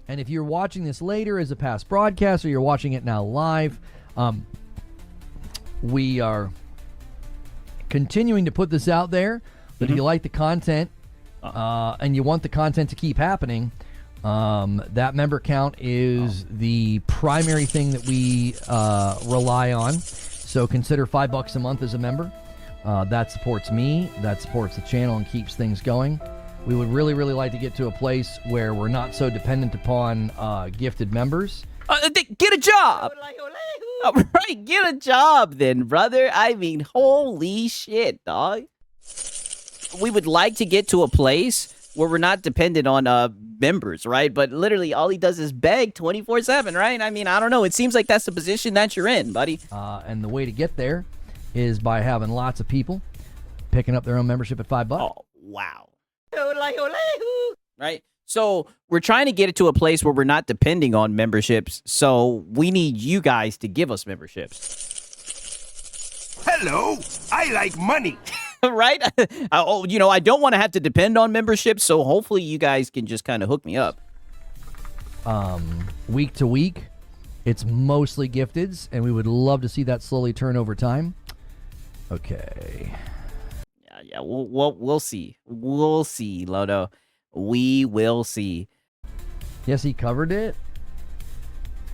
And if you're watching this later as a past broadcast or you're watching it now live, we are continuing to put this out there. But if you like the content and you want the content to keep happening, that member count is the primary thing that we rely on. So consider $5 a month as a member. That supports me. That supports the channel and keeps things going. We would really, really like to get to a place where we're not so dependent upon gifted members. Get a job! Right, get a job then, brother. I mean, holy shit, dog. We would like to get to a place where we're not dependent on members, right? But literally all he does is beg 24/7, right? I mean, I don't know. It seems like that's the position that you're in, buddy. And the way to get there is by having lots of people picking up their own membership at $5. Oh, wow. Right? So we're trying to get it to a place where we're not depending on memberships. So we need you guys to give us memberships. Hello, I like money. Right? I don't want to have to depend on memberships. So hopefully you guys can just kind of hook me up. Week to week, it's mostly gifteds, and we would love to see that slowly turn over time. Okay. Yeah, we'll see. We'll see, Lodo. We will see. Yes, he covered it.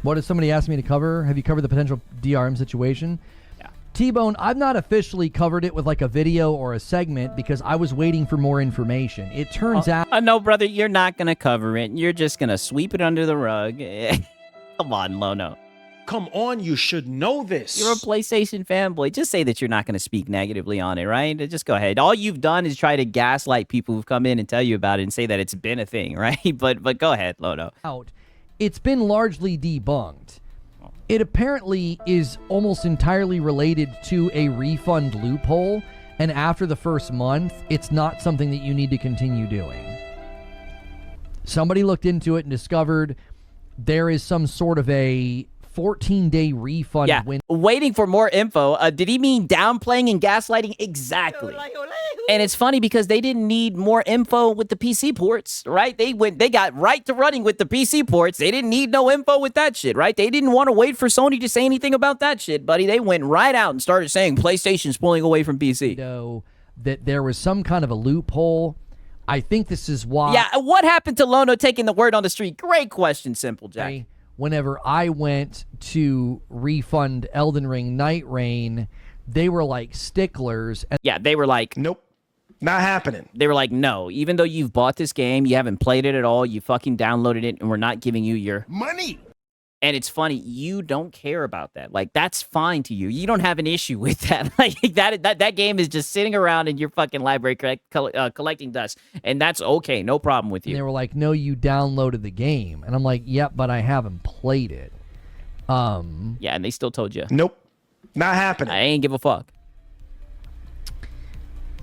What if somebody asked me to cover? Have you covered the potential DRM situation? Yeah. T-Bone, I've not officially covered it with like a video or a segment because I was waiting for more information. It turns out... No, brother, you're not going to cover it. You're just going to sweep it under the rug. Come on, Lono. Come on, you should know this. You're a PlayStation fanboy. Just say that you're not going to speak negatively on it, right? Just go ahead. All you've done is try to gaslight people who've come in and tell you about it and say that it's been a thing, right? But go ahead, Lono. It's been largely debunked. It apparently is almost entirely related to a refund loophole, and after the first month, it's not something that you need to continue doing. Somebody looked into it and discovered there is some sort of a 14-day refund. Yeah, waiting for more info. Did he mean downplaying and gaslighting? Exactly. And it's funny because they didn't need more info with the PC ports, right? They got right to running with the PC ports. They didn't need no info with that shit, right? They didn't want to wait for Sony to say anything about that shit, buddy. They went right out and started saying PlayStation's pulling away from PC. That there was some kind of a loophole. I think this is why. Yeah, what happened to Lono taking the word on the street? Great question, Simple Jack. Whenever I went to refund Elden Ring Night Rain, they were like sticklers. Yeah, they were like, nope, not happening. They were like, no, even though you've bought this game, you haven't played it at all, you fucking downloaded it, and we're not giving you your money. And it's funny, you don't care about that. Like, that's fine to you. You don't have an issue with that. Like, that game is just sitting around in your fucking library collecting dust. And that's okay. No problem with you. And they were like, no, you downloaded the game. And I'm like, yep, but I haven't played it. Yeah, and they still told you. Nope, not happening. I ain't give a fuck.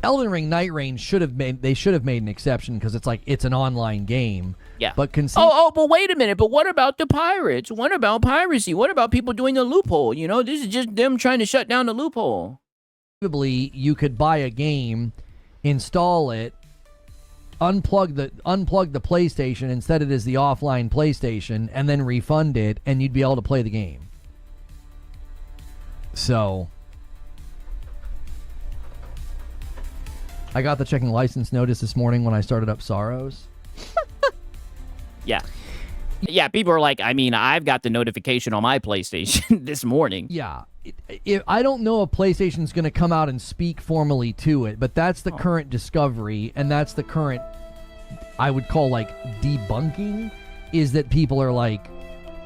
Elden Ring Night Rain should have made an exception because it's like it's an online game. Yeah. But but wait a minute. But what about the pirates? What about piracy? What about people doing the loophole? You know, this is just them trying to shut down the loophole. Probably you could buy a game, install it, unplug the PlayStation and set it as the offline PlayStation, and then refund it, and you'd be able to play the game. So I got the checking license notice this morning when I started up Sorrows. Yeah. Yeah, people are like, I mean, I've got the notification on my PlayStation this morning. Yeah. I don't know if PlayStation's going to come out and speak formally to it, but that's the current discovery, and that's the current, I would call, like, debunking, is that people are like,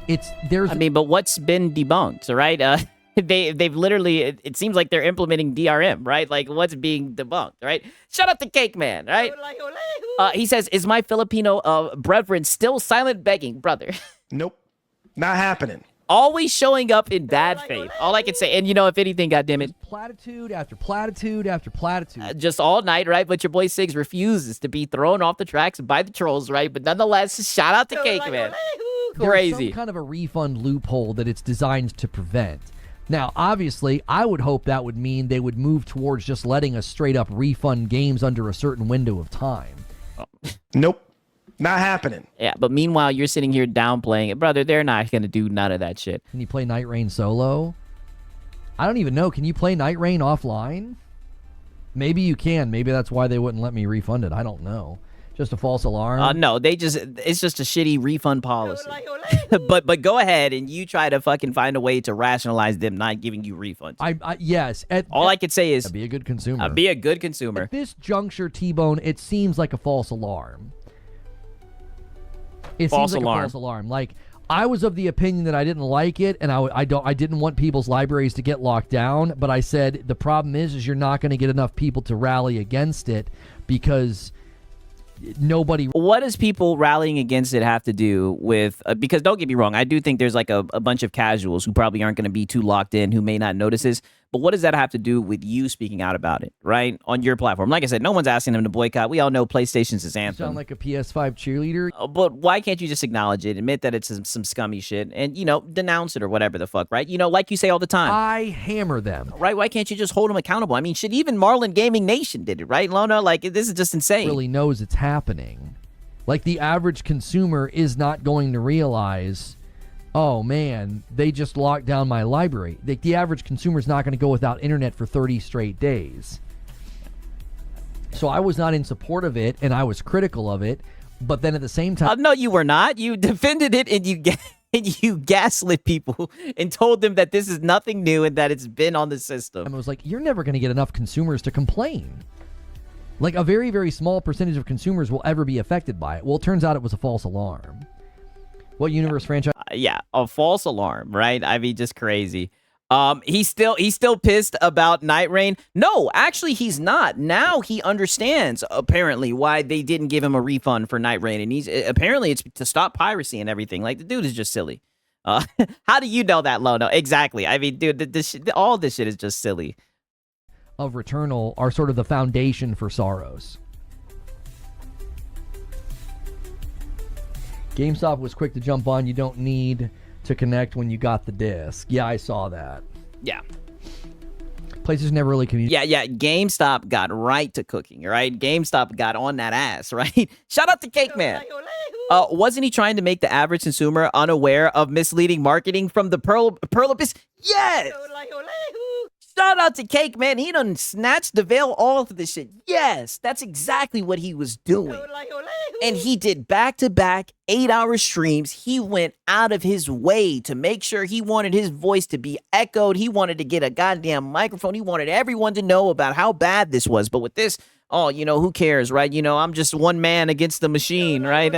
but what's been debunked, right? They've literally, it seems like they're implementing DRM, right? Like, what's being debunked, right? Shut up the cake man, right? He says, is my Filipino brethren still silent begging, brother? Nope, not happening. Always showing up in bad faith. All I can say, and you know, if anything, goddammit. Platitude after platitude after platitude. Just all night, right? But your boy Siggs refuses to be thrown off the tracks by the trolls, right? But nonetheless, shout out to Cake Man. Crazy. There's some kind of a refund loophole that it's designed to prevent. Now, obviously, I would hope that would mean they would move towards just letting us straight up refund games under a certain window of time. Nope, Not happening. Yeah, but meanwhile, you're sitting here downplaying it. Brother, they're not going to do none of that shit. Can you play Night Rain solo? I don't even know. Can you play Night Rain offline? Maybe you can. Maybe that's why they wouldn't let me refund it. I don't know. Just a false alarm? No, it's just a shitty refund policy. but go ahead and you try to fucking find a way to rationalize them not giving you refunds. Yes. All I could say is be a good consumer. Be a good consumer. At this juncture, T-Bone, it seems like a false alarm. It seems like a false alarm. Like, I was of the opinion that I didn't like it, and I didn't want people's libraries to get locked down, but I said the problem is you're not going to get enough people to rally against it because nobody. What does people rallying against it have to do with? Because don't get me wrong, I do think there's like a bunch of casuals who probably aren't going to be too locked in, who may not notice this. But what does that have to do with you speaking out about it, right? On your platform. Like I said, no one's asking them to boycott. We all know PlayStation's his anthem. You sound like a PS5 cheerleader. But why can't you just acknowledge it, admit that it's some scummy shit, and, denounce it or whatever the fuck, right? Like you say all the time. I hammer them. Right? Why can't you just hold them accountable? I mean, shit, even Marlon Gaming Nation did it, right, Lona? Like, this is just insane. Really knows it's happening. Like, the average consumer is not going to realize, oh man, they just locked down my library. The average consumer is not going to go without internet for 30 straight days. So I was not in support of it, and I was critical of it. But then at the same time, no, you were not. You defended it, and you gaslit people and told them that this is nothing new and that it's been on the system. I was like, you're never going to get enough consumers to complain. Like, a very, very small percentage of consumers will ever be affected by it. Well, it turns out it was a false alarm. What universe franchise? Yeah, a false alarm, right? I mean, just crazy. He's still pissed about Night Rain. No, actually, he's not. Now he understands apparently why they didn't give him a refund for Night Rain, and apparently it's to stop piracy and everything. Like, the dude is just silly. How do you know that, Lono? Exactly. I mean, dude, all this shit is just silly. Of Returnal are sort of the foundation for Soros. GameStop was quick to jump on. You don't need to connect when you got the disc. Yeah, I saw that. Yeah. PlayStation never really communicated. Yeah. GameStop got right to cooking, right? GameStop got on that ass, right? Shout out to Cake Man. Wasn't he trying to make the average consumer unaware of misleading marketing from the Pearl Abyss? Yes! Shout out to Cake Man. He done snatched the veil off of this shit. Yes, that's exactly what he was doing. And he did back-to-back 8-hour streams. He went out of his way to make sure he wanted his voice to be echoed. He wanted to get a goddamn microphone. He wanted everyone to know about how bad this was. But with this, who cares, right? I'm just one man against the machine, right?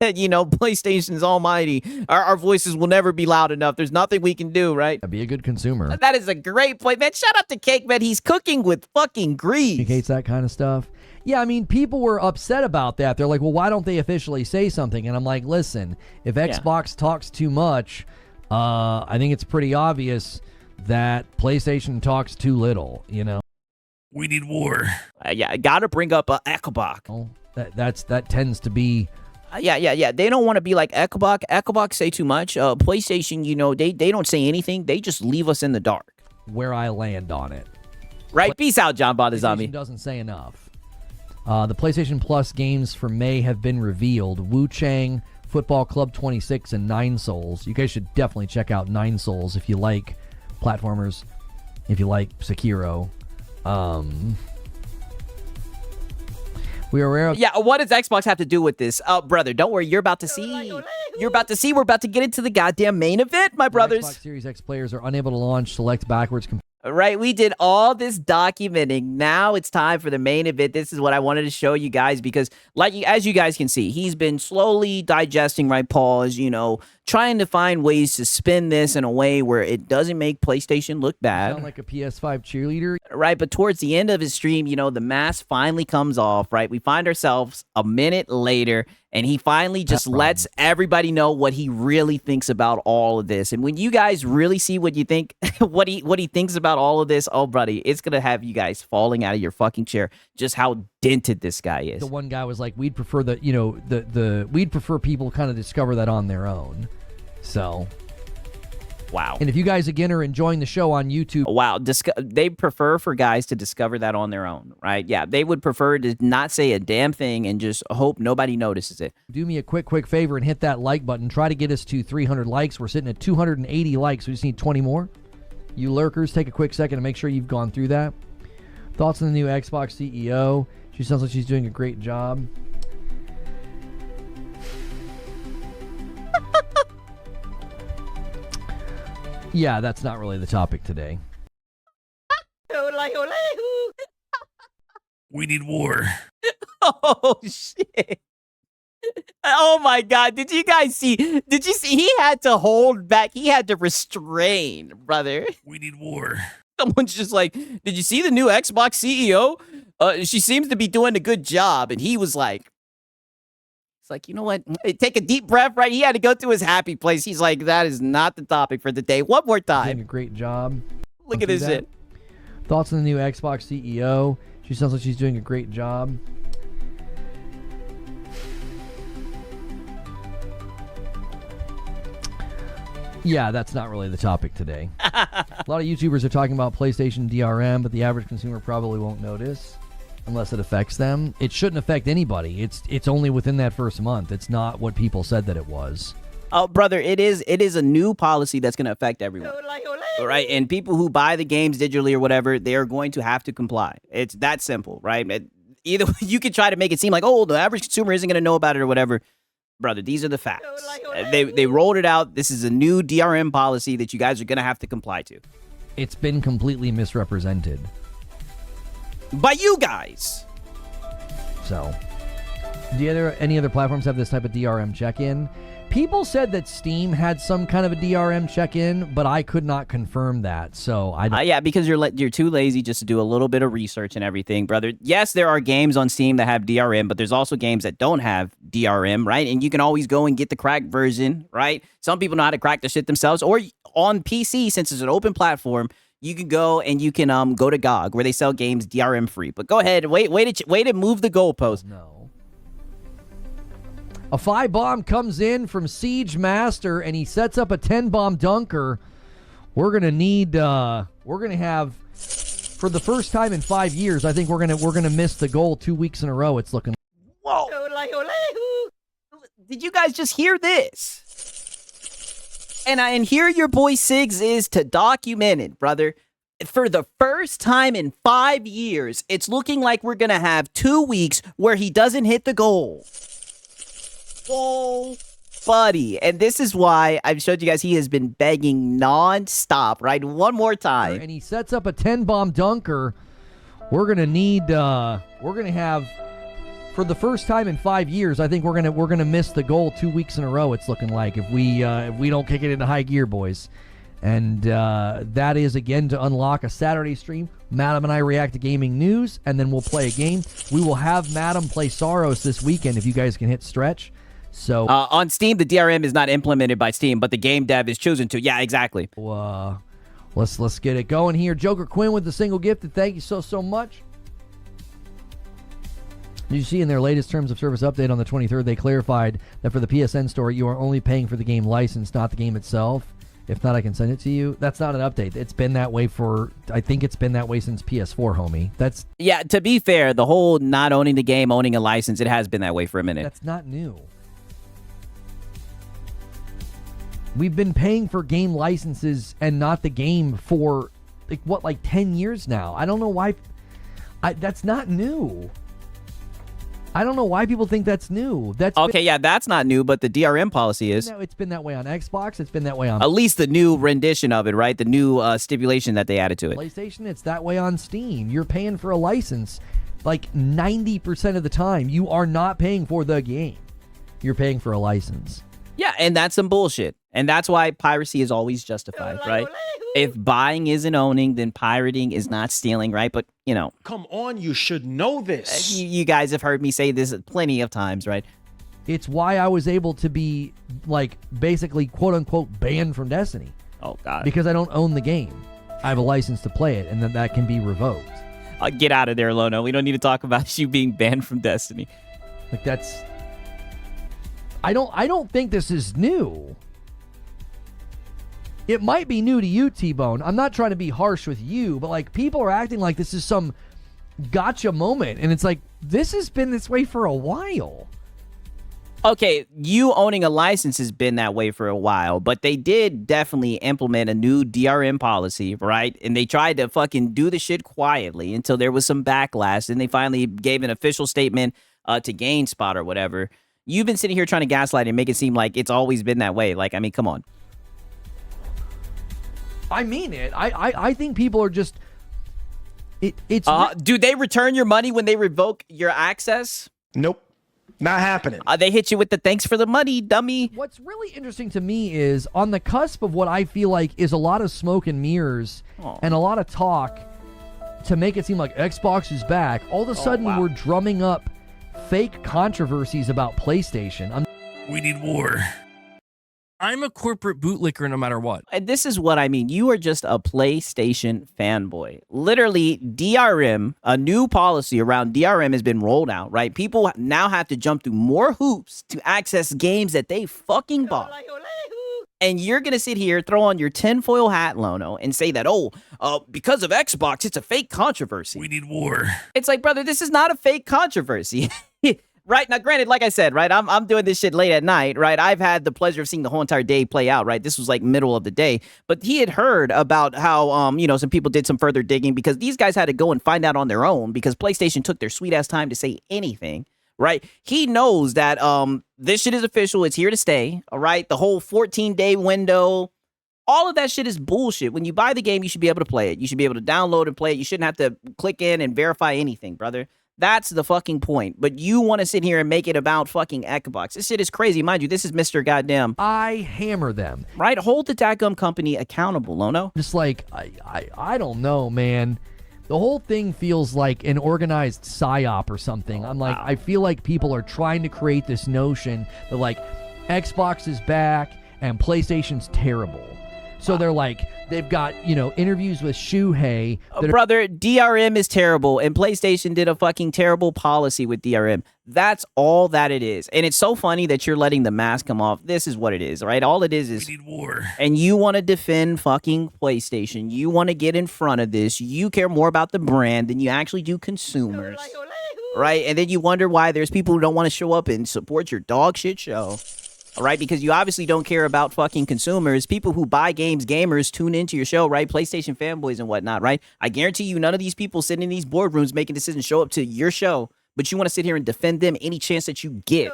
PlayStation's almighty. Our voices will never be loud enough. There's nothing we can do, right? Be a good consumer. That is a great point, man. Shout out to Cake Man. He's cooking with fucking grease. Communicates that kind of stuff. Yeah, I mean, people were upset about that. They're like, well, why don't they officially say something? And I'm like, listen, if Xbox talks too much, I think it's pretty obvious that PlayStation talks too little, We need war. I gotta bring up Ecobach. Well, that tends to be... Yeah. They don't want to be like Ecobach. Ecobach say too much. PlayStation, they don't say anything. They just leave us in the dark. Where I land on it. Right? Peace out, John Bonazami. Doesn't say enough. The PlayStation Plus games for May have been revealed. Wu Chang, Football Club 26, and Nine Souls. You guys should definitely check out Nine Souls if you like platformers, if you like Sekiro. We are aware of... Yeah, what does Xbox have to do with this? Brother, don't worry. You're about to see. We're about to get into the goddamn main event, my brothers. Xbox Series X players are unable to launch select backwards... Right, we did all this documenting. Now it's time for the main event. This is what I wanted to show you guys because, as you guys can see, he's been slowly digesting, right, Paul, trying to find ways to spin this in a way where it doesn't make PlayStation look bad. Sound like a PS5 cheerleader. Right, but towards the end of his stream, the mask finally comes off, right? We find ourselves a minute later, and he finally just lets everybody know what he really thinks about all of this. And when you guys really see what you think, what he thinks about all of this, oh, buddy, it's going to have you guys falling out of your fucking chair just how dented this guy is. The one guy was like, we'd prefer we'd prefer people kind of discover that on their own. So Wow. And if you guys, again, are enjoying the show on YouTube, Wow. They prefer for guys to discover that on their own, right? Yeah, they would prefer to not say a damn thing and just hope nobody notices it. do me a quick favor and hit that like button. Try to get us to 300 likes. We're sitting at 280 likes. We just need 20 more. You lurkers, take a quick second to make sure you've gone through that. Thoughts on the new Xbox CEO? She sounds like she's doing a great job. Yeah, that's not really the topic today. We need war. Oh, shit. Oh, my God. Did you guys see? Did you see? He had to hold back. He had to restrain, brother. We need war. Someone's just like, did you see the new Xbox CEO? She seems to be doing a good job. And he was like, it's like, you know what? Take a deep breath, right? He had to go to his happy place. He's like, that is not the topic for the day. One more Doing a time. great job. Look at this shit. Thoughts on the new Xbox CEO? She sounds like she's doing a great job. Yeah, that's not really the topic today. A lot of YouTubers are talking about PlayStation DRM, but the average consumer probably won't notice unless it affects them. It shouldn't affect anybody. It's only within that first month. It's not what people said that it was. Oh, brother, it is a new policy that's going to affect everyone. Right? And people who buy the games digitally or whatever, they are going to have to comply. It's that simple, right? Either you can try to make it seem like, oh, the average consumer isn't going to know about it or whatever. Brother, these are the facts. They rolled it out. This is a new DRM policy that you guys are going to have to comply to. It's been completely misrepresented. By you guys. So, any other platforms have this type of DRM check-in? People said that Steam had some kind of a DRM check-in, but I could not confirm that. So I don't. Yeah, because you're too lazy just to do a little bit of research and everything, brother. Yes, there are games on Steam that have DRM, but there's also games that don't have DRM, right? And you can always go and get the cracked version, right? Some people know how to crack the shit themselves, or on PC, since it's an open platform, you can go and you can go to GOG where they sell games DRM free. But go ahead, wait to move the goalpost. No. A 5-bomb comes in from Siege Master, and he sets up a 10-bomb dunker. We're gonna have, for the first time in 5 years, I think we're gonna miss the goal 2 weeks in a row. It's looking. Whoa! Did you guys just hear this? And here your boy Siggs is to document it, brother. For the first time in 5 years, it's looking like we're gonna have 2 weeks where he doesn't hit the goal. Whoa, buddy. And this is why I've showed you guys he has been begging nonstop, right? One more time. And he sets up a 10-bomb dunker. We're gonna have, for the first time in 5 years, I think we're gonna miss the goal 2 weeks in a row. It's looking like if we don't kick it into high gear, boys. And that is, again, to unlock a Saturday stream. Madam and I react to gaming news, and then we'll play a game. We will have Madam play Saros this weekend if you guys can hit stretch. So on Steam, the DRM is not implemented by Steam, but the game dev is chosen to. Yeah, exactly. Let's get it going here. Joker Quinn with the single gifted. Thank you so much. Did you see in their latest terms of service update on the 23rd, they clarified that for the PSN store, you are only paying for the game license, not the game itself. If not, I can send it to you. That's not an update. It's been that way I think it's been that way since PS4, homie. Yeah, to be fair, the whole not owning the game, owning a license, it has been that way for a minute. That's not new. We've been paying for game licenses and not the game for, like 10 years now. I don't know why. That's not new. I don't know why people think that's new. That's not new, but the DRM policy is. No, it's been that way on Xbox. It's been that way on... At least the new rendition of it, right? The new stipulation that they added to it. PlayStation, it's that way on Steam. You're paying for a license. Like 90% of the time, you are not paying for the game. You're paying for a license. Yeah, and that's some bullshit. And that's why piracy is always justified, right? If buying isn't owning, then pirating is not stealing, right? But, Come on, you should know this. You guys have heard me say this plenty of times, right? It's why I was able to be, basically, quote-unquote, banned from Destiny. Oh, God. Because I don't own the game. I have a license to play it, and then that can be revoked. Get out of there, Lono. We don't need to talk about you being banned from Destiny. That's... I don't think this is new. it might be new to you, T-Bone. I'm not trying to be harsh with you, but like people are acting like this is some gotcha moment, and it's like this has been this way for a while. Okay, you owning a license has been that way for a while, but they did definitely implement a new DRM policy, right? And they tried to fucking do the shit quietly until there was some backlash, and they finally gave an official statement to GameSpot or whatever. You've been sitting here trying to gaslight and make it seem like it's always been that way. Like, I mean, come on. I mean it. I think people are just... It's do they return your money when they revoke your access? Nope. Not happening. They hit you with the thanks for the money, dummy. What's really interesting to me is on the cusp of what I feel like is a lot of smoke and mirrors and a lot of talk to make it seem like Xbox is back. All of a sudden, we're drumming up fake controversies about PlayStation. We need war. I'm a corporate bootlicker no matter what. And this is what I mean. You are just a PlayStation fanboy. Literally, DRM, a new policy around DRM has been rolled out, right? People now have to jump through more hoops to access games that they fucking bought. And you're going to sit here, throw on your tinfoil hat, Lono, and say that, because of Xbox, it's a fake controversy. We need war. It's like, brother, this is not a fake controversy. Right? Now, granted, like I said, right, I'm doing this shit late at night, right? I've had the pleasure of seeing the whole entire day play out, right? This was like middle of the day. But he had heard about how, some people did some further digging because these guys had to go and find out on their own because PlayStation took their sweet-ass time to say anything, right? He knows that this shit is official. It's here to stay, all right? The whole 14-day window, all of that shit is bullshit. When you buy the game, you should be able to play it. You should be able to download and play it. You shouldn't have to click in and verify anything, brother. That's the fucking point. But you want to sit here and make it about fucking Xbox. This shit is crazy. Mind you, this is Mr. Goddamn. I hammer them. Right? Hold the dadgum company accountable, Lono. Just like, I don't know, man. The whole thing feels like an organized psyop or something. I'm like, I feel like people are trying to create this notion that like Xbox is back and PlayStation's terrible. So they're like, they've got, interviews with Shuhei. Brother, DRM is terrible, and PlayStation did a fucking terrible policy with DRM. That's all that it is. And it's so funny that you're letting the mask come off. This is what it is, right? All it is We need war. And you want to defend fucking PlayStation. You want to get in front of this. You care more about the brand than you actually do consumers. Right? And then you wonder why there's people who don't want to show up and support your dog shit show. All right, because you obviously don't care about fucking consumers. People who buy games, gamers, tune into your show, right? PlayStation fanboys and whatnot, right? I guarantee you none of these people sitting in these boardrooms making decisions show up to your show, but you want to sit here and defend them any chance that you get.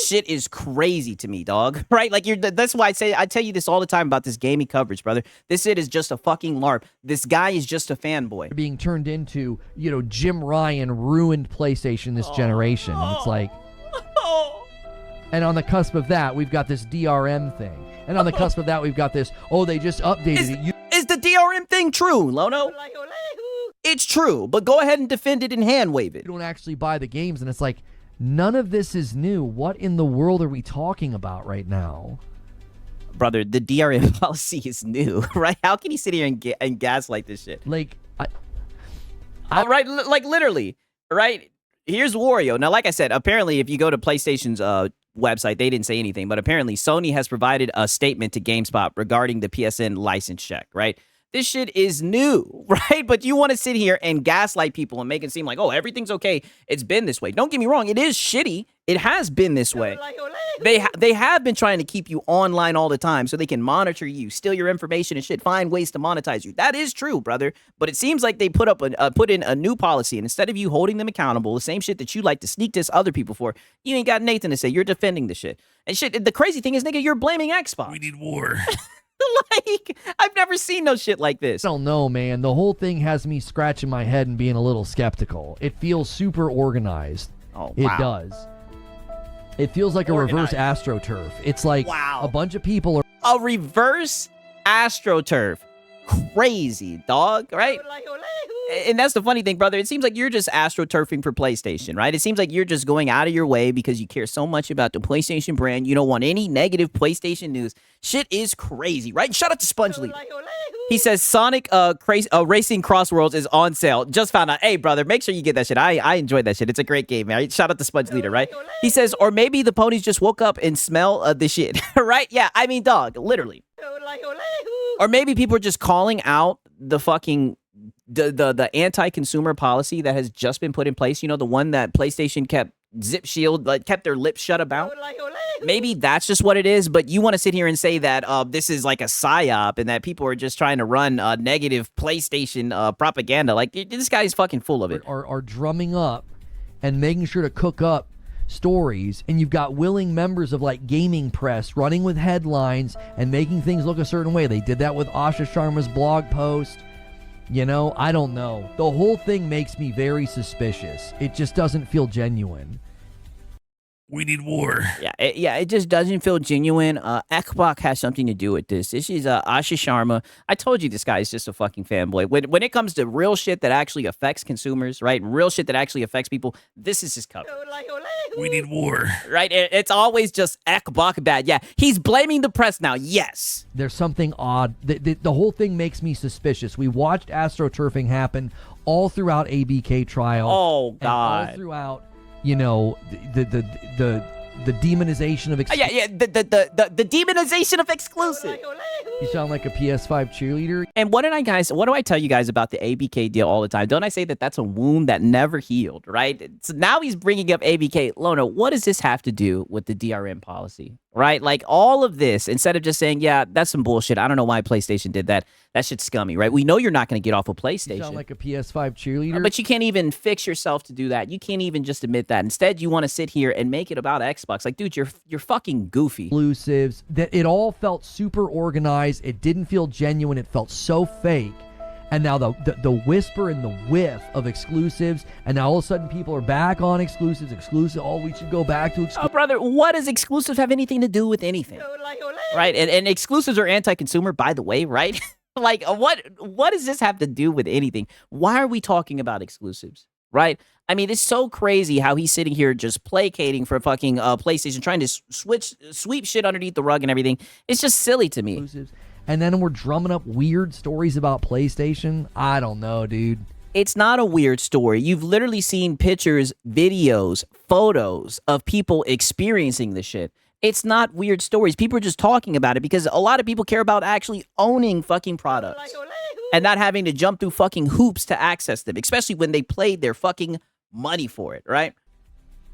Shit is crazy to me, dog. Right? Like that's why I tell you this all the time about this gaming coverage, brother. This shit is just a fucking LARP. This guy is just a fanboy. Being turned into, Jim Ryan ruined PlayStation this generation. And it's like... And on the cusp of that, we've got this DRM thing. And on the cusp of that, we've got this, they just updated it. Is the DRM thing true, Lono? It's true, but go ahead and defend it and hand wave it. You don't actually buy the games, and it's like, none of this is new. What in the world are we talking about right now? Brother, the DRM policy is new, right? How can you sit here and gaslight this shit? Like, right, like literally, right? Here's Wario. Now, like I said, apparently if you go to PlayStation's website, they didn't say anything, but apparently Sony has provided a statement to GameSpot regarding the PSN license check, right? This shit is new, right? But you want to sit here and gaslight people and make it seem like, everything's okay. It's been this way. Don't get me wrong. It is shitty. It has been this way. They have been trying to keep you online all the time so they can monitor you, steal your information and shit, find ways to monetize you. That is true, brother. But it seems like they put in a new policy, and instead of you holding them accountable, the same shit that you like to sneak diss other people for, you ain't got Nathan to say. You're defending the shit. And shit, the crazy thing is, nigga, you're blaming Xbox. We need war. Like, I've never seen no shit like this. I don't know, man. The whole thing has me scratching my head and being a little skeptical. It feels super organized. Oh, wow. It does. It feels like a reverse AstroTurf. It's like a bunch of people are... A reverse AstroTurf. Crazy, dog, right? And that's the funny thing, brother. It seems like you're just AstroTurfing for PlayStation, right? It seems like you're just going out of your way because you care so much about the PlayStation brand. You don't want any negative PlayStation news. Shit is crazy, right? Shout out to Sponge Leader. He says Sonic Racing Crossworlds is on sale. Just found out. Hey, brother, make sure you get that shit. I enjoyed that shit. It's a great game, man. Shout out to Sponge Leader, right? He says, or maybe the ponies just woke up and smell the shit, right? Yeah, I mean, dog, literally. Or maybe people are just calling out the fucking the anti-consumer policy that has just been put in place. You know, the one that PlayStation kept zip shield, like kept their lips shut about. Maybe that's just what it is. But you want to sit here and say that this is like a psyop and that people are just trying to run negative PlayStation propaganda. Like this guy is fucking full of it. Are drumming up and making sure to cook up stories, and you've got willing members of like gaming press running with headlines and making things look a certain way. They did that with Asha Sharma's blog post. You know, I don't know. The whole thing makes me very suspicious. It just doesn't feel genuine. We need war. It just doesn't feel genuine. Xbox has something to do with this. This is Asha Sharma. I told you this guy is just a fucking fanboy. When it comes to real shit that actually affects consumers, right? Real shit that actually affects people, this is his cover. We need war. Right? It's always just Xbox bad. Yeah, he's blaming the press now. Yes. There's something odd. The whole thing makes me suspicious. We watched AstroTurfing happen all throughout ABK trial. Oh, God. And all throughout, you know, the demonization of the demonization of exclusive. You sound like a PS5 cheerleader. And what do I tell you guys about the ABK deal all the time? Don't I say that that's a wound that never healed, right? So now he's bringing up ABK. Lono, what does this have to do with the DRM policy, right? Like all of this, instead of just saying, yeah, that's some bullshit. I don't know why PlayStation did that. That shit's scummy, right? We know you're not going to get off of PlayStation. You sound like a PS5 cheerleader. But you can't even fix yourself to do that. You can't even just admit that. Instead, you want to sit here and make it about Xbox. Like, dude, you're fucking goofy. Exclusives. That it all felt super organized. It didn't feel genuine. It felt so fake. And now the whisper and the whiff of exclusives, and now all of a sudden people are back on exclusives. Oh, we should go back to exclusives. Oh, brother, what does exclusives have anything to do with anything? Right? And exclusives are anti-consumer, by the way, right? Like, what does this have to do with anything? Why are we talking about exclusives? Right? I mean, it's so crazy how he's sitting here just placating for fucking PlayStation, trying to sweep shit underneath the rug and everything. It's just silly to me. Exclusives. And then we're drumming up weird stories about PlayStation. I don't know, dude. It's not a weird story. You've literally seen pictures, videos, photos of people experiencing this shit. It's not weird stories. People are just talking about it because a lot of people care about actually owning fucking products and not having to jump through fucking hoops to access them, especially when they paid their fucking money for it, right?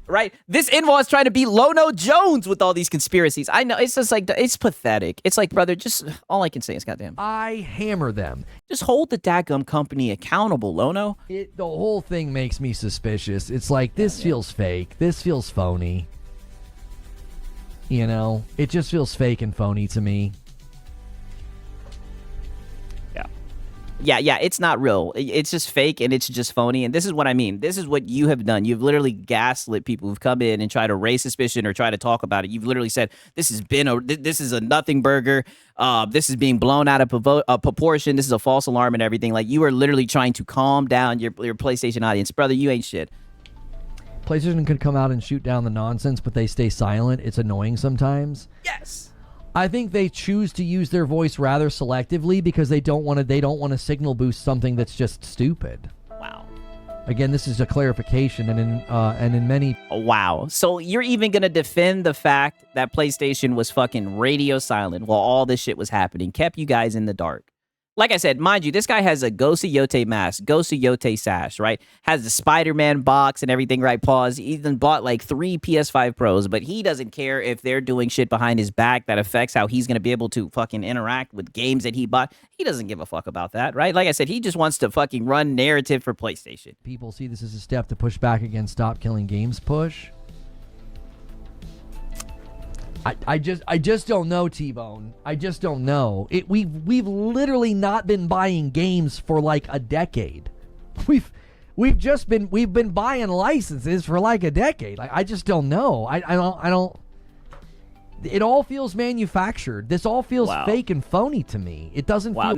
Right? This Inval is trying to be Lono Jones with all these conspiracies. I know, it's just like, it's pathetic. It's like, brother, just, all I can say is goddamn. I hammer them. Just hold the dadgum company accountable, Lono. The whole thing makes me suspicious. It's like, this feels fake. This feels phony. You know? It just feels fake and phony to me. Yeah, it's not real. It's just fake and it's just phony. And this is what I mean. This is what you have done. You've literally gaslit people who've come in and tried to raise suspicion or try to talk about it. You've literally said, this is a nothing burger. This is being blown out of proportion. This is a false alarm and everything. Like, you are literally trying to calm down your PlayStation audience. Brother, you ain't shit. PlayStation could come out and shoot down the nonsense, but they stay silent. It's annoying sometimes. Yes. I think they choose to use their voice rather selectively because they don't want to signal boost something that's just stupid. Wow. Again, this is a clarification, and in many. Wow. So you're even gonna defend the fact that PlayStation was fucking radio silent while all this shit was happening, kept you guys in the dark. Like I said, mind you, this guy has a Ghost Yote mask, Ghost Yote sash, right? Has the Spider-Man box and everything, right? Pause. He even bought like 3 PS5 Pros, but he doesn't care if they're doing shit behind his back that affects how he's going to be able to fucking interact with games that he bought. He doesn't give a fuck about that, right? Like I said, he just wants to fucking run narrative for PlayStation. People see this as a step to push back against Stop Killing Games push. I just don't know, T-Bone. I just don't know. We've literally not been buying games for like a decade. We've been buying licenses for like a decade. Like, I just don't know. I don't. It all feels manufactured. This all feels fake and phony to me. It doesn't feel.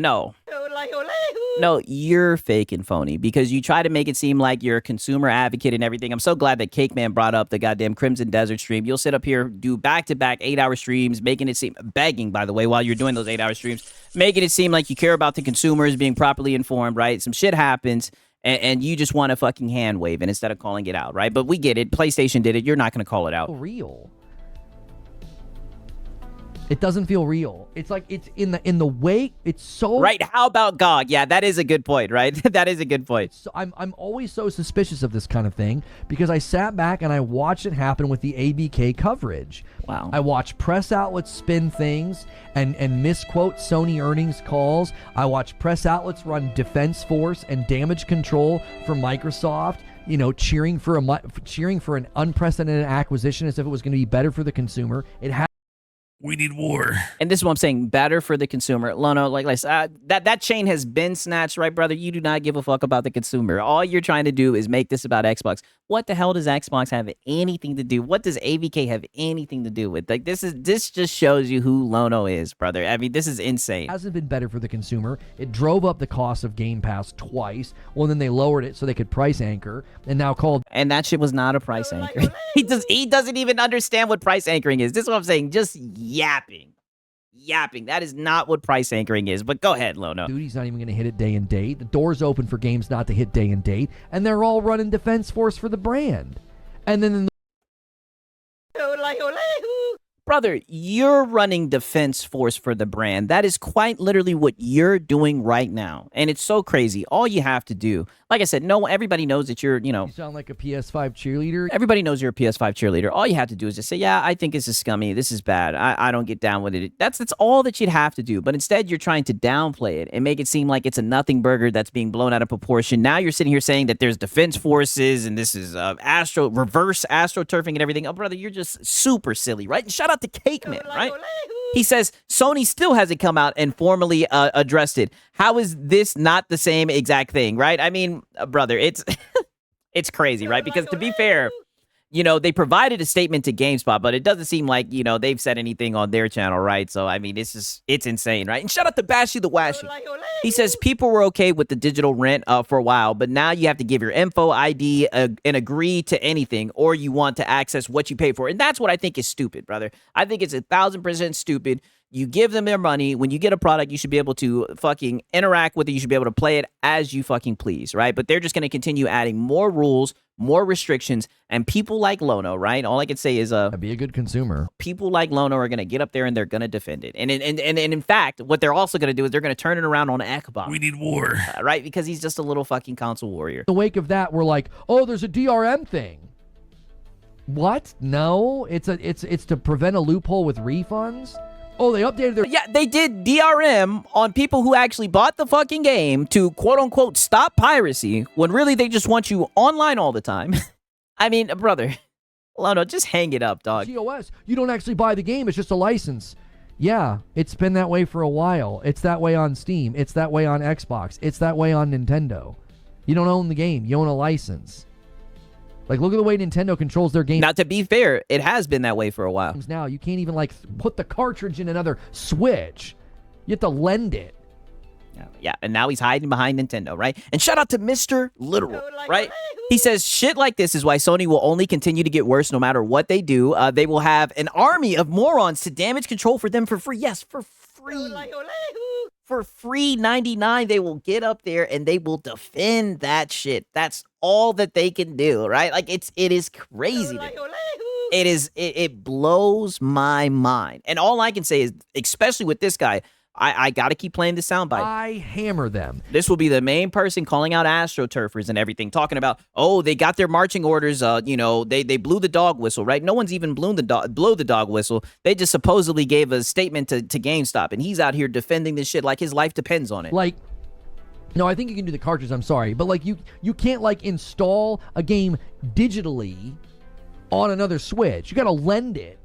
No, you're fake and phony because you try to make it seem like you're a consumer advocate and everything. I'm so glad that Cake Man brought up the goddamn Crimson Desert stream. You'll sit up here, do back-to-back 8-hour streams, making it seem, begging, by the way, while you're doing those 8-hour streams, making it seem like you care about the consumers being properly informed, right? Some shit happens, and you just want to fucking hand wave it instead of calling it out, right? But we get it. PlayStation did it. You're not going to call it out. Real. It doesn't feel real. It's like it's in the way. It's so Right. How about GOG? Yeah, that is a good point, right? That is a good point. So I'm always so suspicious of this kind of thing because I sat back and I watched it happen with the ABK coverage. Wow. I watched press outlets spin things and misquote Sony earnings calls. I watched press outlets run Defense Force and damage control for Microsoft. You know, cheering for an unprecedented acquisition as if it was going to be better for the consumer. It had. We need war. And this is what I'm saying, better for the consumer. Lono, like I said, that chain has been snatched, right, brother? You do not give a fuck about the consumer. All you're trying to do is make this about Xbox. What the hell does Xbox have anything to do? What does AVK have anything to do with? Like, this just shows you who Lono is, brother. I mean, this is insane. Hasn't been better for the consumer. It drove up the cost of Game Pass twice. Well, then they lowered it so they could price anchor, and now called. And that shit was not a price anchor. He doesn't even understand what price anchoring is. This is what I'm saying. Just yapping. That is not what price anchoring is. But go ahead, Lono. Duty's not even going to hit it day and date. The door's open for games not to hit day and date, and they're all running Defense Force for the brand. And then Brother, you're running Defense Force for the brand. That is quite literally what you're doing right now. And it's so crazy. All you have to do, like I said, everybody knows that you're, you sound like a PS5 cheerleader. Everybody knows you're a PS5 cheerleader. All you have to do is just say, yeah, I think this is scummy. This is bad. I don't get down with it. That's all that you'd have to do. But instead, you're trying to downplay it and make it seem like it's a nothing burger that's being blown out of proportion. Now you're sitting here saying that there's Defense Forces and this is reverse astroturfing and everything. Oh, brother, you're just super silly, right? And shout out to Cakeman, right? He says Sony still hasn't come out and formally addressed it. How is this not the same exact thing, right? I mean, brother, it's it's crazy, right? Because to be fair, they provided a statement to GameSpot, but it doesn't seem like, they've said anything on their channel, right? So, I mean, it's insane, right? And shout out to Bashy the Washy. He says people were okay with the digital rent for a while, but now you have to give your info ID and agree to anything, or you want to access what you pay for. And that's what I think is stupid, brother. I think it's 1,000% stupid. You give them their money. When you get a product, you should be able to fucking interact with it. You should be able to play it as you fucking please, right? But they're just going to continue adding more rules, more restrictions, and people like Lono, right? All I can say is be a good consumer. People like Lono are going to get up there and they're going to defend it. And in fact, what they're also going to do is they're going to turn it around on Ekbom. We need war. Right? Because he's just a little fucking console warrior. In the wake of that, we're like, oh, there's a DRM thing. What? No, it's to prevent a loophole with refunds. Oh, they updated their... Yeah, they did DRM on people who actually bought the fucking game to quote-unquote stop piracy when really they just want you online all the time. I mean, brother, Lono, just hang it up, dog. TOS, you don't actually buy the game. It's just a license. Yeah, it's been that way for a while. It's that way on Steam. It's that way on Xbox. It's that way on Nintendo. You don't own the game. You own a license. Like, look at the way Nintendo controls their games. Now, to be fair, it has been that way for a while. Now, you can't even, put the cartridge in another Switch. You have to lend it. Yeah, and now he's hiding behind Nintendo, right? And shout out to Mr. Literal, right? He says, shit like this is why Sony will only continue to get worse no matter what they do. They will have an army of morons to damage control for them for free. Yes, for free. For free 99, they will get up there and they will defend that shit. That's all that they can do, right? Like, it is crazy. It blows my mind. And all I can say is, especially with this guy, I got to keep playing the soundbite. I hammer them. This will be the main person calling out AstroTurfers and everything, talking about, oh, they got their marching orders, they blew the dog whistle, right? No one's even blew the dog whistle. They just supposedly gave a statement to GameStop, and he's out here defending this shit like his life depends on it. No, I think you can do the cartridge, I'm sorry. But, you can't, install a game digitally on another Switch. You got to lend it.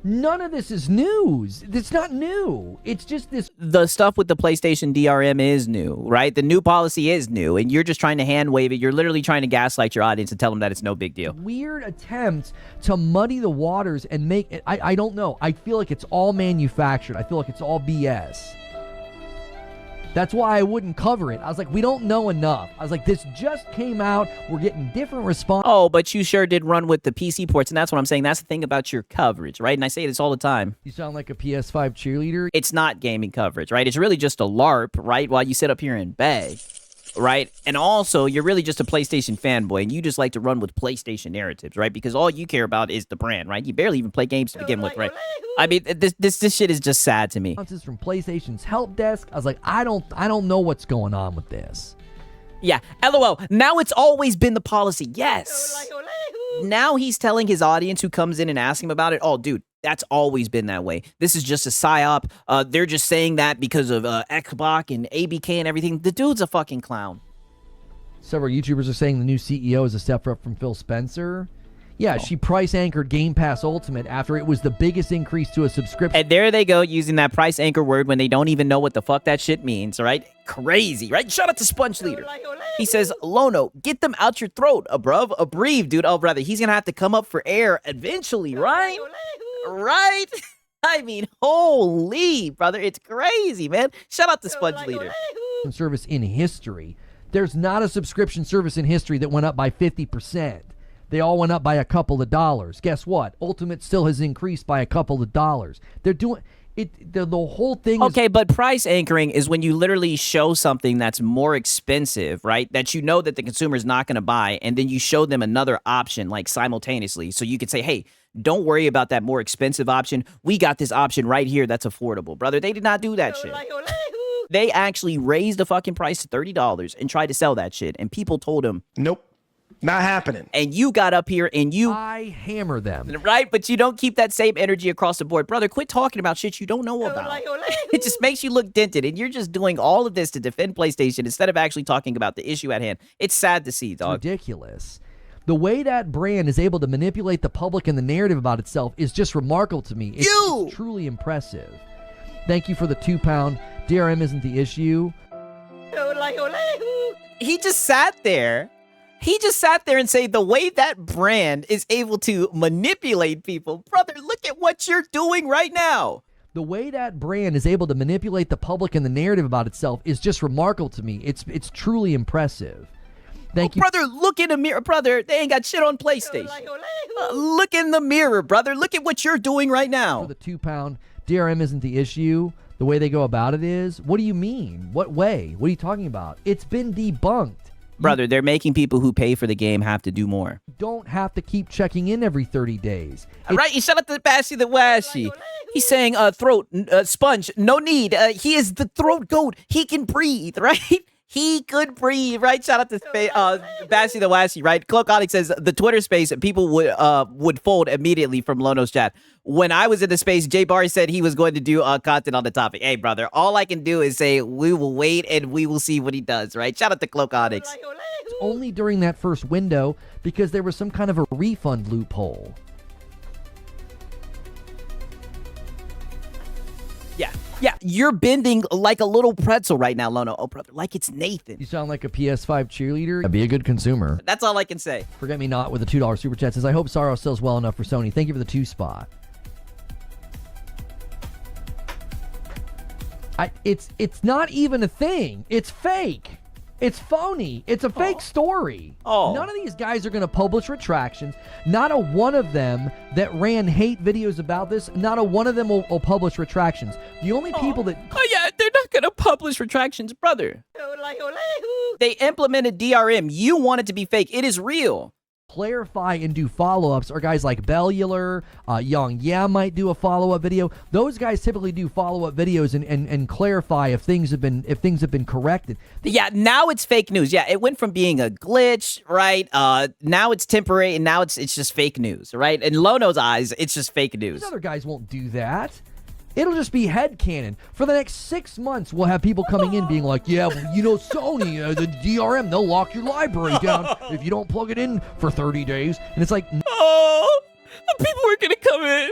None of this is news. It's not new. It's just this. The stuff with the PlayStation DRM is new, right? The new policy is new, and you're just trying to hand wave it. You're literally trying to gaslight your audience and tell them that it's no big deal. Weird attempts to muddy the waters and make it. I don't know. I feel like it's all manufactured. I feel like it's all BS. That's why I wouldn't cover it. I was like, we don't know enough. I was like, this just came out. We're getting different response. Oh, but you sure did run with the PC ports, and that's what I'm saying. That's the thing about your coverage, right? And I say this all the time. You sound like a PS5 cheerleader. It's not gaming coverage, right? It's really just a LARP, right? While you sit up here and beg. right? And also, you're really just a PlayStation fanboy, and you just like to run with PlayStation narratives, right? Because all you care about is the brand, right? You barely even play games to begin with, right? I mean, this shit is just sad to me. This is from PlayStation's help desk. I was like, I don't know what's going on with this. Yeah, LOL. Now it's always been the policy. Yes. Now he's telling his audience who comes in and asks him about it, oh, dude, that's always been that way. This is just a psyop. They're just saying that because of Xbox and ABK and everything. The dude's a fucking clown. Several YouTubers are saying the new CEO is a step up from Phil Spencer. Yeah, she price-anchored Game Pass Ultimate after it was the biggest increase to a subscription. And there they go, using that price anchor word when they don't even know what the fuck that shit means, right? Crazy, right? Shout out to Sponge Leader. He says, Lono, get them out your throat, bruv. A breathe, dude. Oh, brother, he's gonna have to come up for air eventually, right? Right? I mean, holy, brother, it's crazy, man. Shout out to Sponge Leader. Service in history. There's not a subscription service in history that went up by 50%. They all went up by a couple of dollars. Guess what? Ultimate still has increased by a couple of dollars. They're doing it. The whole thing is... Okay, but price anchoring is when you literally show something that's more expensive, right? That you know that the consumer is not going to buy, and then you show them another option, like simultaneously. So you could say, hey, don't worry about that more expensive option. We got this option right here that's affordable. Brother, they did not do that shit. They actually raised the fucking price to $30 and tried to sell that shit, and people told them, nope. Not happening. And you got up here and I hammer them. Right? But you don't keep that same energy across the board. Brother, quit talking about shit you don't know about. It just makes you look dented. And you're just doing all of this to defend PlayStation instead of actually talking about the issue at hand. It's sad to see, dog. It's ridiculous. The way that brand is able to manipulate the public and the narrative about itself is just remarkable to me. It's truly impressive. Thank you for the £2. DRM isn't the issue. He just sat there. He just sat there and said the way that brand is able to manipulate people. Brother, look at what you're doing right now. The way that brand is able to manipulate the public and the narrative about itself is just remarkable to me. It's truly impressive. Thank you. Brother, look in the mirror. Brother, they ain't got shit on PlayStation. Look in the mirror, brother. Look at what you're doing right now. For the £2, DRM isn't the issue. The way they go about it is, what do you mean? What way? What are you talking about? It's been debunked. Brother, they're making people who pay for the game have to do more. You don't have to keep checking in every 30 days. Right? You shout out to Bashy the Washy. He's saying, throat, sponge, no need. He is the throat goat. He can breathe, right? He could breathe, right? Shout out to Bashy the Washy, right? Cloak Onyx says the Twitter space, people would fold immediately from Lono's chat. When I was in the space, Jay Barry said he was going to do content on the topic. Hey, brother, all I can do is say we will wait and we will see what he does, right? Shout out to Cloak Onyx. It's only during that first window because there was some kind of a refund loophole. Yeah, you're bending like a little pretzel right now, Lono. Oh, brother, like it's Nathan. You sound like a PS5 cheerleader. Be a good consumer. That's all I can say. Forget Me Not with a $2 super chat says, I hope Sorrow sells well enough for Sony. Thank you for the 2 spot. It's not even a thing. It's fake. It's phony. It's a fake story. None of these guys are going to publish retractions. Not a one of them that ran hate videos about this, not a one of them will publish retractions. The only people that... Oh, yeah, they're not going to publish retractions, brother. They implemented DRM. You want it to be fake. It is real. Clarify and do follow-ups are guys like Bellular, Young Yam might do a follow-up video. Those guys typically do follow-up videos and clarify if things have been corrected. Yeah, now it's fake news. Yeah, it went from being a glitch, right? Now it's temporary, and now it's just fake news, right? In Lono's eyes, it's just fake news. These other guys won't do that. It'll just be headcanon. For the next 6 months, we'll have people coming in being like, yeah, well, you know, Sony, the DRM, they'll lock your library down if you don't plug it in for 30 days. And it's like... Oh, people are going to come in.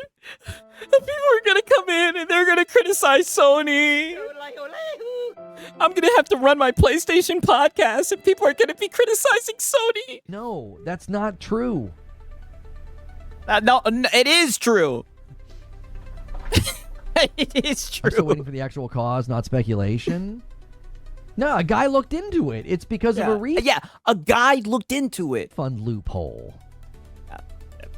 People are going to come in and they're going to criticize Sony. I'm going to have to run my PlayStation podcast and people are going to be criticizing Sony. No, that's not true. No, it is true. It is true. I'm still waiting for the actual cause, not speculation. No, a guy looked into it. It's because of a reason. Yeah, a guy looked into it. Fund loophole.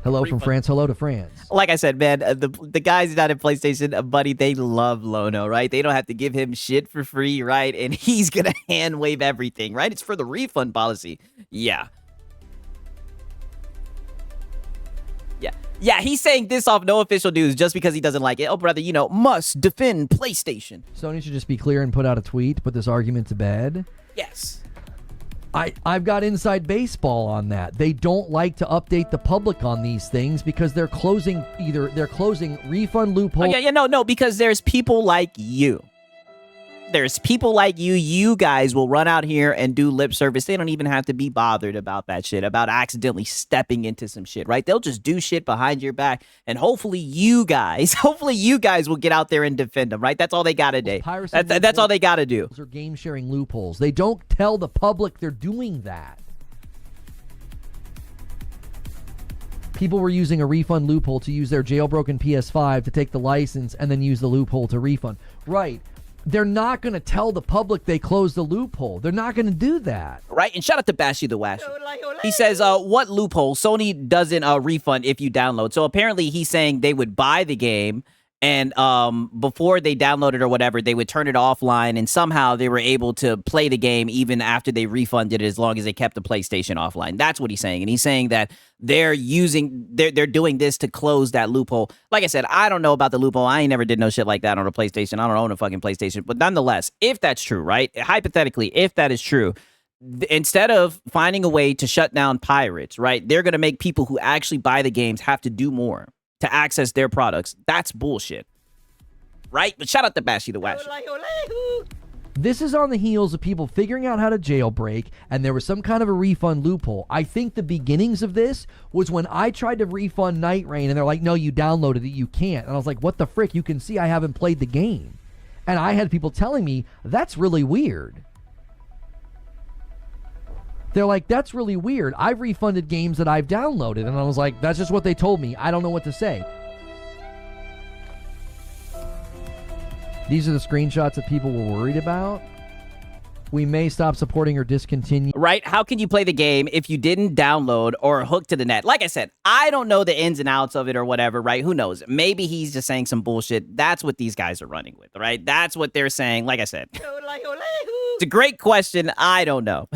Hello from France. Hello to France. Like I said, man, the guys not in PlayStation, buddy, they love Lono, right? They don't have to give him shit for free, right? And he's going to hand wave everything, right? It's for the refund policy. Yeah. Yeah, he's saying this off no official news just because he doesn't like it. Oh, brother, you know, must defend PlayStation. Sony should just be clear and put out a tweet to put this argument to bed. Yes. I've got inside baseball on that. They don't like to update the public on these things because they're closing refund loopholes. Oh, yeah, no, because there's people like you. There's people like you. You guys will run out here and do lip service. They don't even have to be bothered about that shit, about accidentally stepping into some shit, right? They'll just do shit behind your back, and hopefully you guys will get out there and defend them, right? That's all they got to do. That's all they got to do. Those are game sharing loopholes. They don't tell the public they're doing that. People were using a refund loophole to use their jailbroken PS5 to take the license and then use the loophole to refund. Right. They're not going to tell the public they closed the loophole. They're not going to do that. Right? And shout out to Bashy the Washer. He says, what loophole? Sony doesn't refund if you download. So apparently he's saying they would buy the game and before they download it or whatever, they would turn it offline and somehow they were able to play the game even after they refunded it as long as they kept the PlayStation offline. That's what he's saying. And he's saying that they're doing this to close that loophole. Like I said, I don't know about the loophole. I ain't never did no shit like that on a PlayStation. I don't own a fucking PlayStation. But nonetheless, if that's true, right? Hypothetically, if that is true, instead of finding a way to shut down pirates, right, they're going to make people who actually buy the games have to do more to access their products. That's bullshit. Right? But shout out to Bashy the Washer. This is on the heels of people figuring out how to jailbreak, and there was some kind of a refund loophole. I think the beginnings of this was when I tried to refund Night Rain, and they're like, no, you downloaded it, you can't. And I was like, what the frick? You can see I haven't played the game. And I had people telling me, that's really weird. They're like, that's really weird. I've refunded games that I've downloaded. And I was like, that's just what they told me. I don't know what to say. These are the screenshots that people were worried about. We may stop supporting or discontinue. Right? How can you play the game if you didn't download or hook to the net? Like I said, I don't know the ins and outs of it or whatever, right? Who knows? Maybe he's just saying some bullshit. That's what these guys are running with, right? That's what they're saying. Like I said, it's a great question. I don't know.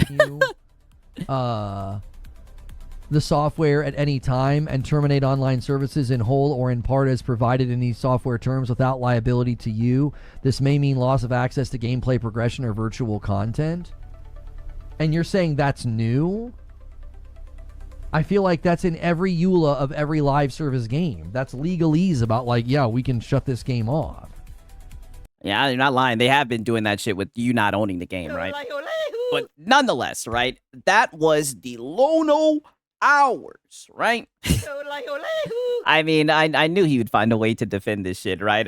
The software at any time and terminate online services in whole or in part as provided in these software terms without liability to you. This may mean loss of access to gameplay progression or virtual content. And you're saying that's new? I feel like that's in every EULA of every live service game. That's legalese about like, yeah, we can shut this game off. Yeah, you're not lying. They have been doing that shit with you not owning the game, right? But nonetheless, right? That was the Lono hours, right? I mean, I knew he would find a way to defend this shit, right?